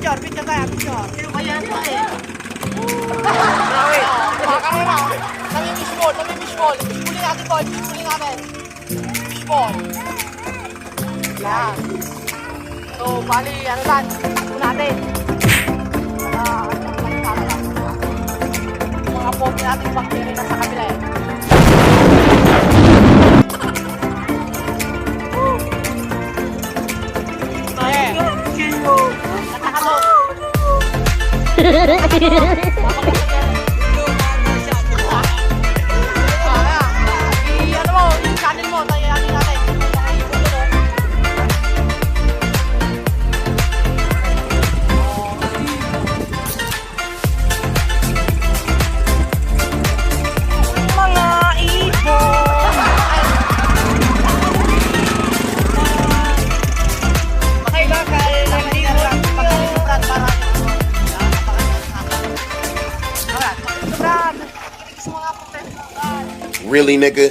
picture tayo, picture. Sino kaya ito eh? Grabe. Baka naman. Nami-fishball. Fishballin natin, boy. Fishballin natin. Fishball. Yan. So, bali, ano lang. Takbo natin. Mga pogi natin yung bacteria na sa kabila eh. Really, nigga?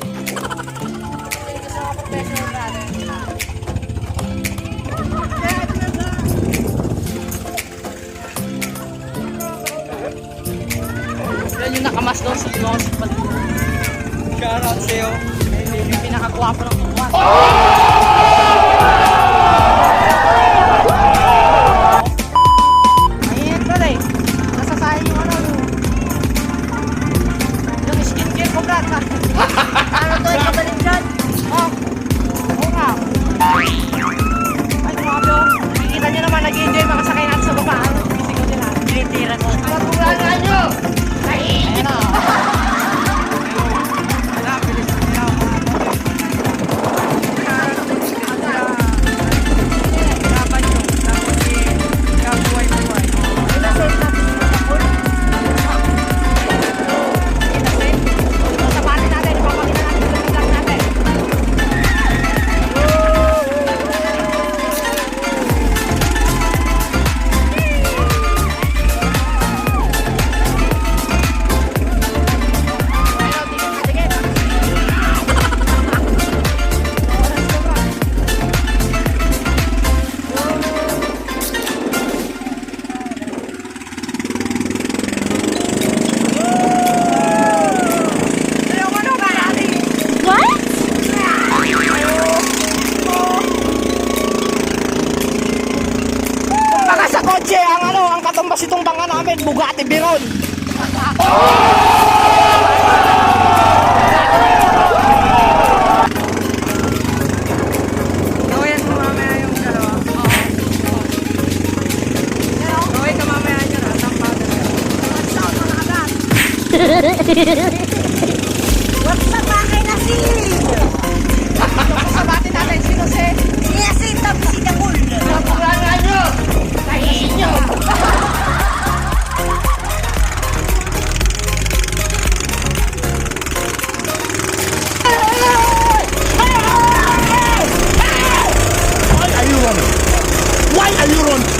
Yan yung nakamas doon sa nose. Shout out sa'yo. Yung pinakagwapo ng kuwan. Mainit ka rin. Nasasayang yung ano. Yung skincare ko, Brad. Ano to? Ikabalin dyan? Oh. Oo nga. Ay, grabe oh. Nakikita nyo naman, nag-enjoy mga sakay natin sa baba. Sisigaw nila. Tinitira ko. Pagkulangan nyo! Ayun na. Kotse, ang katumbas itong banga namin, Bugatti Veyron. Gawin mo mamaya yung dalawa. Gawin ka mamaya dyan. Atang powder. What's up mga kainasin? Sabatin natin, sino si? Sinasin tapos si Kapul. Pagkulangan nyo! Kainin nyo! Why are you running?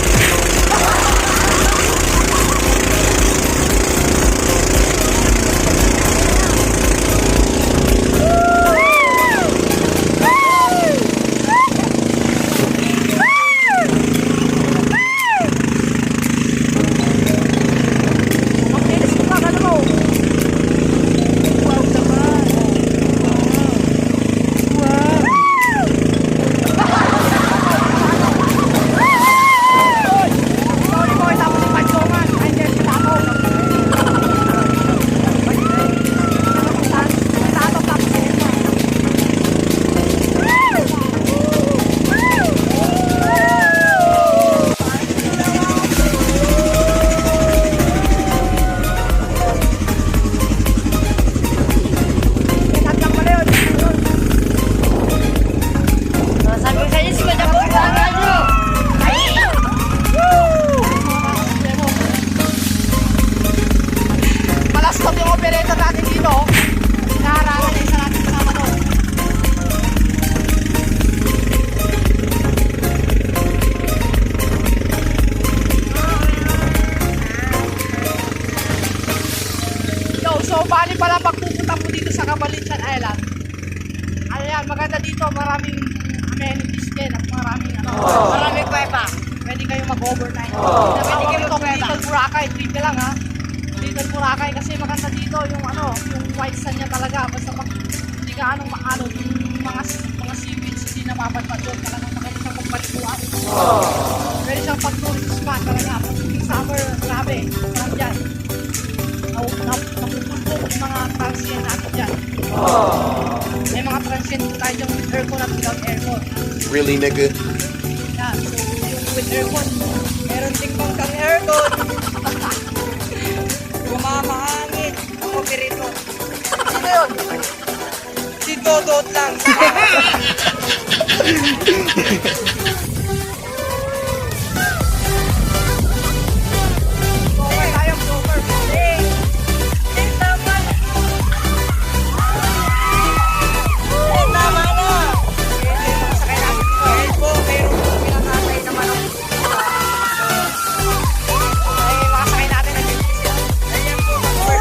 Ayan, maganda dito, maraming amenities din at maraming ano. Maraming kwepa. pwede kayo mag-overnight. Pwede kayo ito, Little Boracay, triple lang ha. Little Boracay kasi maganda dito yung ano, yung white sand niya talaga. Basta pag hindi ka anong maano, yung mga seaweeds hindi napapadpad doon. Talagang maganda siyang magpalikuan. Pwede siyang pag-tourist spot talaga. Pag yung summer, grabe, parang dyan. Napupunto yung mga transient natin dyan. May mga transient tayo dyan with aircon at without aircon. Really, nigga? Yan, so yung with aircon, meron ding bangkang aircon. Gumamahangin ang operator. Sino yun? Si Dodot lang. Cover tayo, cover. Hey! Hey, tama na. Hey, tama na. Hey, masakay natin dito. Hey po, mayroon po pinakatay na manok. Ay, makasakay natin na dito siya. Ayan po, cover.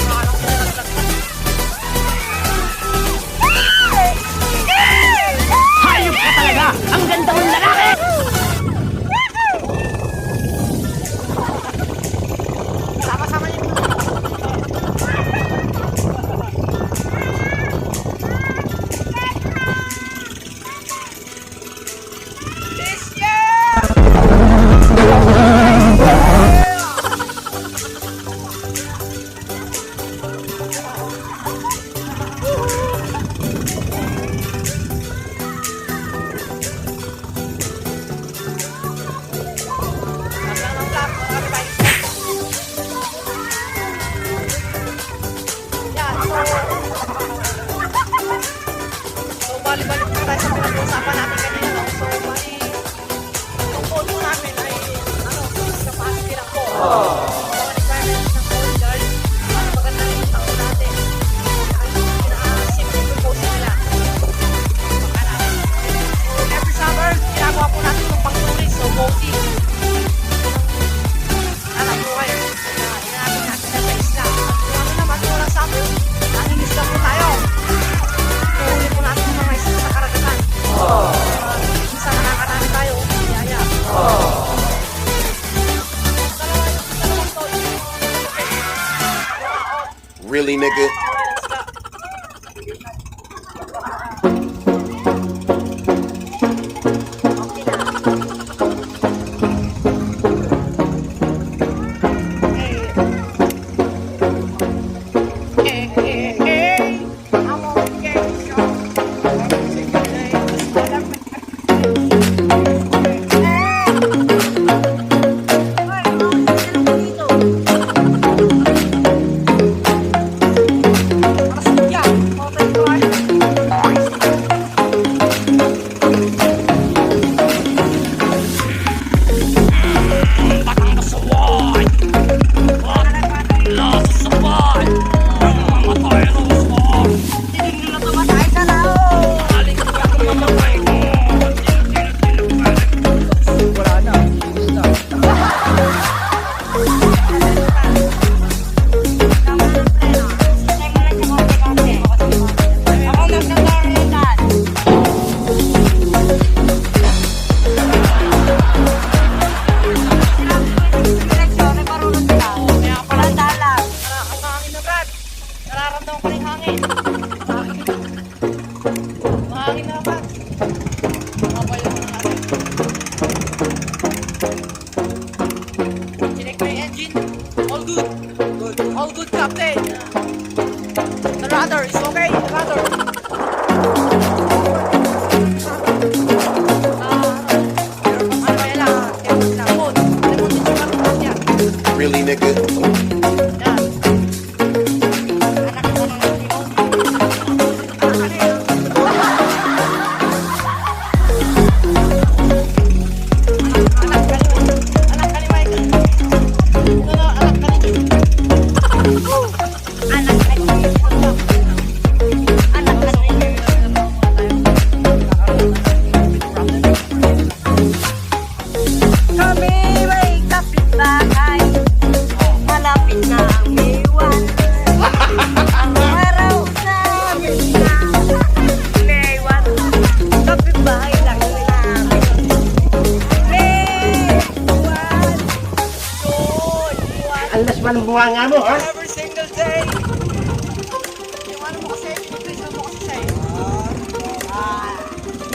Manok sila naglagpas. Hayop ka talaga! Ang ganda mong lalaki! Sama-sama niyo. So, balik-balik na tayo sa pinag-uusapan natin kanina, no? So, bali, yung phone po namin ay, ano, capacity lang po. Mga requirements ng phone guard, mas maganda rin yung takbo natin. Saka yung pinaka-simple proposal nila. Baka natin. So, every summer, ginagawa po natin yung pang-tourist, so boating. Alam po kayo, inanapin natin na sa isla. At kung ano naman, kung walang summer, ating isla po tayo. Tuhuli po natin yung mga isla sa karagatan. Isa nakakarami tayo, yaya. Dalawang to. Really, nigga? Anong bunga nga mo, ha? Every single day. Yung ano mo kasi, pinipisa mo kasi siya eh.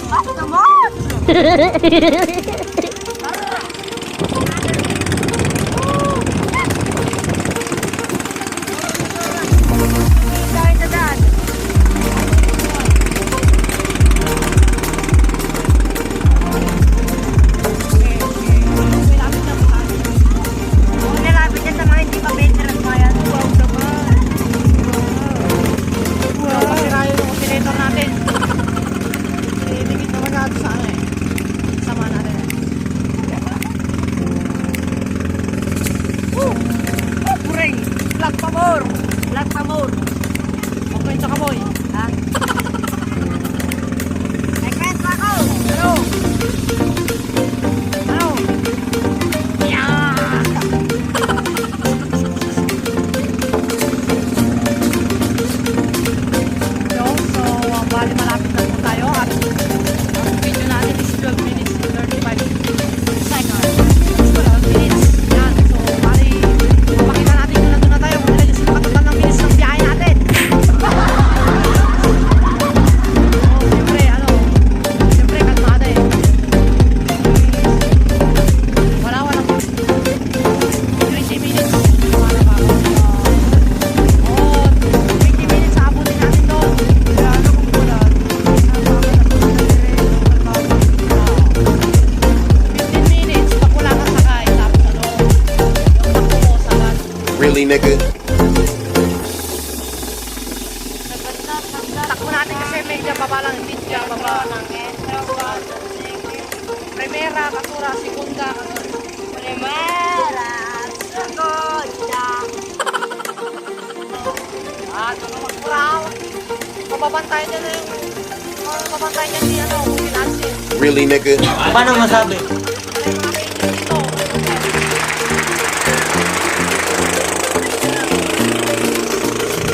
Basta mo! Dahil na daan. May lapit na ba? Kung nilapit yan sa mga hindi pa veteran pa yan. Wow naman. Masira yung oscillator natin. Iligid naman natin sa ano eh. Sama natin. Puring. Lag pa more. Lag pa more. Okay, tsaka boy. Ha? Ay, kwento ako. Ano? Ano? So, bali malapit na po tayo at ang video natin is 12 minutes 35 seconds. 12 minutes. Yan. So, bali, pakita natin kung nandun na tayo kung ilan yung nakatotal ng minutes ng biyahe natin. So, siyempre, kalmada eh. Walang 20 minutes. Para pa ako. 20 minutes abutin natin doon. Kaya ano kung bulan. 15 minutes pag wala kang sakay. Tapos ano, yung takbo mo sa lan. Really, nigga? Takbo natin kasi medyo baba lang. Medyo baba. Primera, kasura, segunda. Primera. Segunda. Magpuraw. Mababantayan niya na yung mababantayan niya si ano, Nancy. Really, nigga? Paano masabi? Ay, mga kaibigan dito.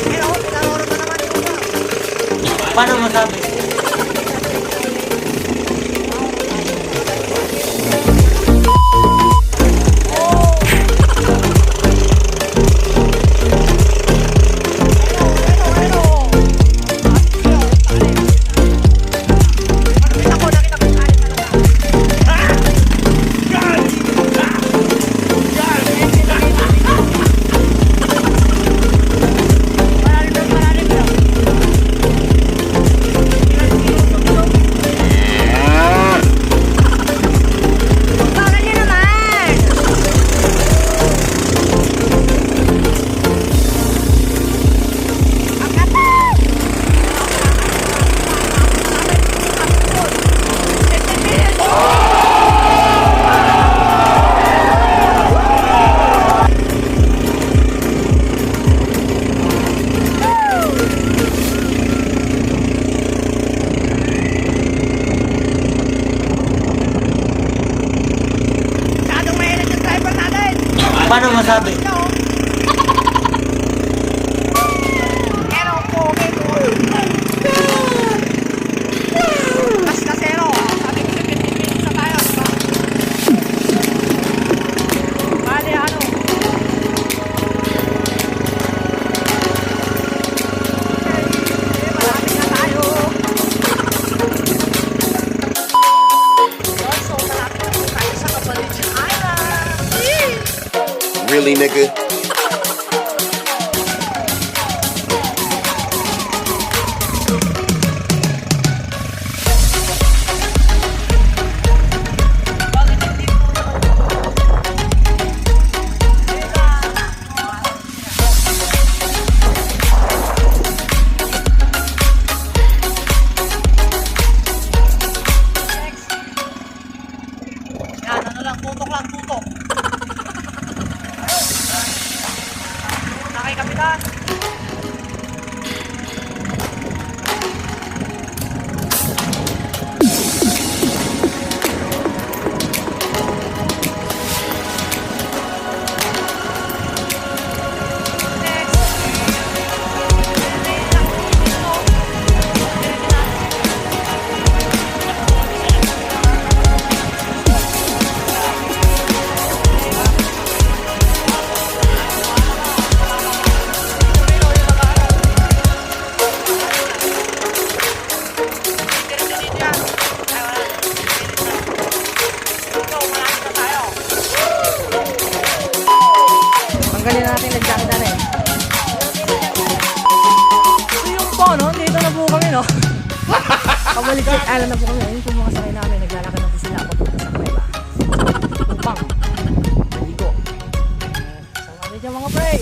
Pero, pinanoro na naman yung mga. Paano masabi? Bakit yun naman? Ang kapal! Masyadong mainit yung driver natin. Paano masabi? Pero, okay ko. Mas kasero. Sabi ko 15 minutes na tayo. Diba? Bali, ano? Malapit na tayo. So, malapit na po tayo sa Cabalicious Island. Really, nigga? Yan, ano lang, tutok lang, tutok. Okay, kapitan. Next. Tanggalin natin yung jacket na rin. So yung po, no? Dito na po kami, no? Kabalikan Island na po kami. Ayun po mga sakay namin. Naglalakad na po sila papunta sa Kuweba. Upang maligo. So kami dyan mga pre.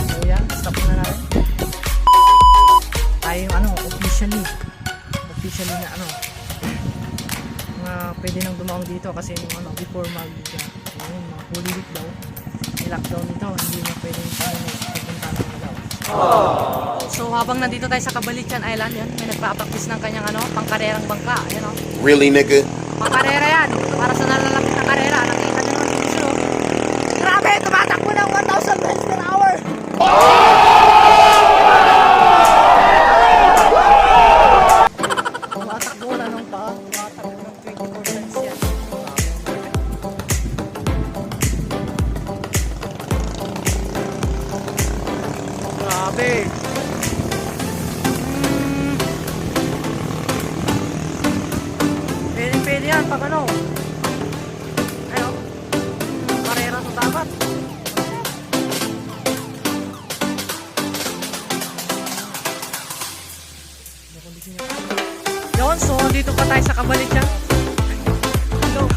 So yan, stop na natin. Tayo ano, officially na ano. Pwede nang dumaong dito kasi yung ano, before mga Holy Week daw, i-lockdown dito, hindi na pwedeng pagpunta ng daw. So habang nandito tayo sa Cabalican Island, yan, may nagpa-practice ng kanyang ano, pangkarerang bangka, yan o. Really, nigga? Pangkarera yan, para sa nalalapit na karera, nakita nyo naman dito siya. Grabe, tumatakbo ng 1,000 miles per hour! Tumatakbo na nung tumatakbo ng 24 miles yan. Grabe! Pwede yan pag ano. Ayun. Karera sa dagat. Yun, so dito pa tayo sa Cabalican. Hello.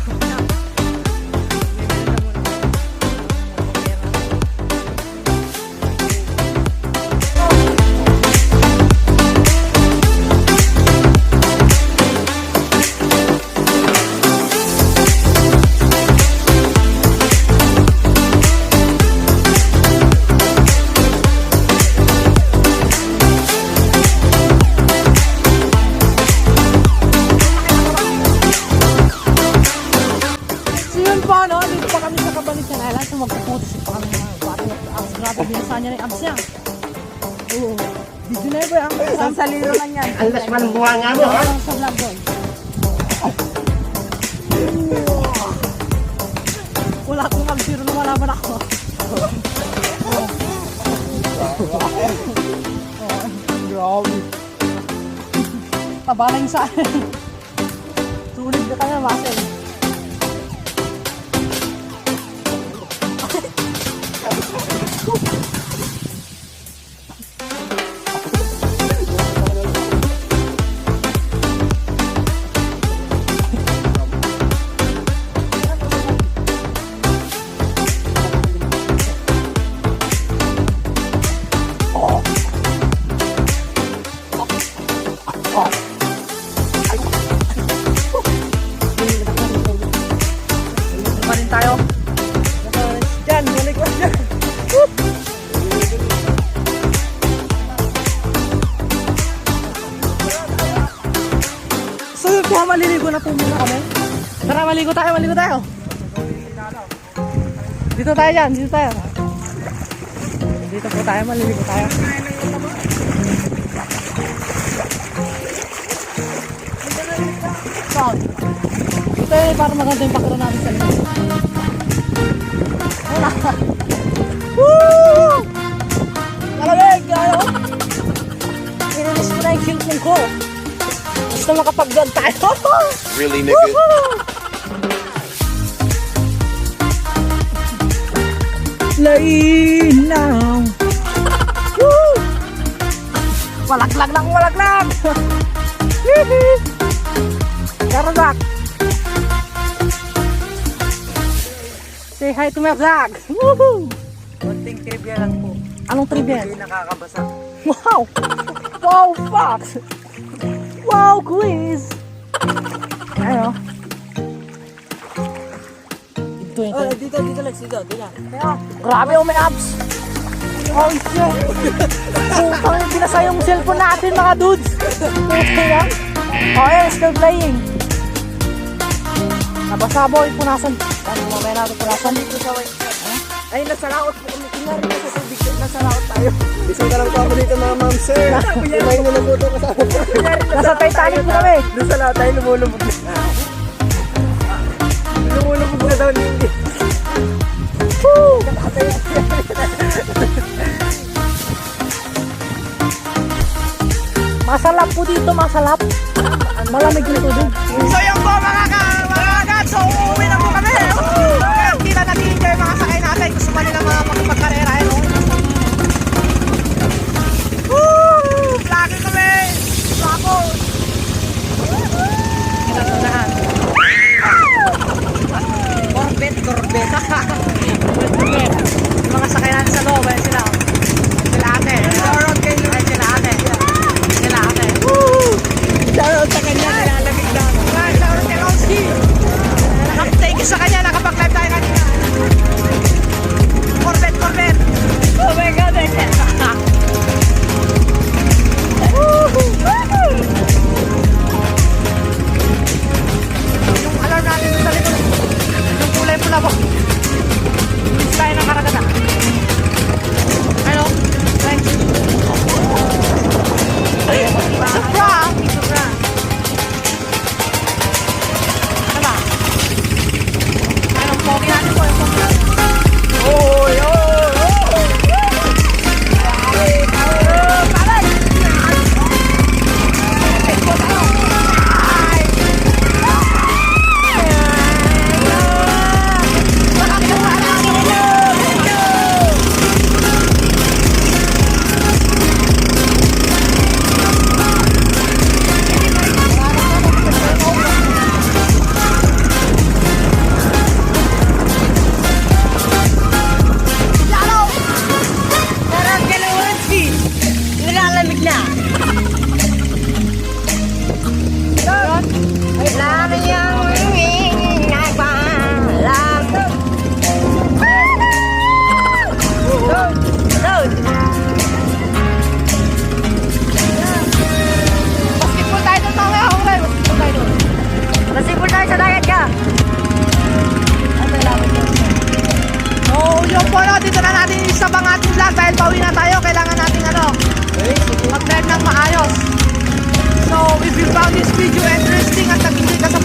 No, dito pa kami sa Cabalican Island. So magpuputis pa kami ng body of the abs. Grabe, binasa niya na yung abs niya. Oo. Did you never ang isang saliro lang yan. Alas pa ng buha nga mo, ha? Sa vlog boy. Wala akong mag-zero na malaban ako. Grabe. Tabalang sa akin. Tulid na kaya, Marcel. Pa rin tayo. Diyan, balik ko dyan. So, kung maliligo na po muna kami. Tara, maligo tayo, maligo tayo. Dito tayo dyan, dito tayo. Dito po tayo, maliligo tayo. So, ito yung para maganda yung pakiro natin sa linis. Wala. Woo! Malamig! Ayaw! Inilis ko na yung cellphone ko. Basta makapag-vlog tayo. Really, nigga? Linaw! Woo! Walaglag lang, walaglag! Karazak! Say hi to my vlog! Woohoo! Konting trivia lang po. Anong trivia? Hindi nakakabasa. Wow! Wow, facts! Wow, quiz! Ano? Ito. Dito lang, dito. Grabe, oh, may abs! Oh, shit! Putang, binasa yung cellphone natin, mga dudes! Putang, oh, yeah, still playing. Nabasa boy, punasan. Ano, mamaya natin punasan. Ay, nasa laot po kami. Kunyari nasa tubig, nasa laot tayo. Isang ka lang po ako dito mga ma'am sir. Kumain mo na po ito kasama. Nasa Titanic po kami. Doon sa laot tayo, lumulubog na. Lumulubog na daw hindi. Woo! Masalap po dito, masalap. Malamig yung tubig. So yung po mga kagat, so uuwi na po kami. Hindi na nag-enjoy mga next abang ating vlog dahil pauwi na tayo. Kailangan nating mag-vlog ng maayos. So, if you found this video interesting at nag-enjoy ka sa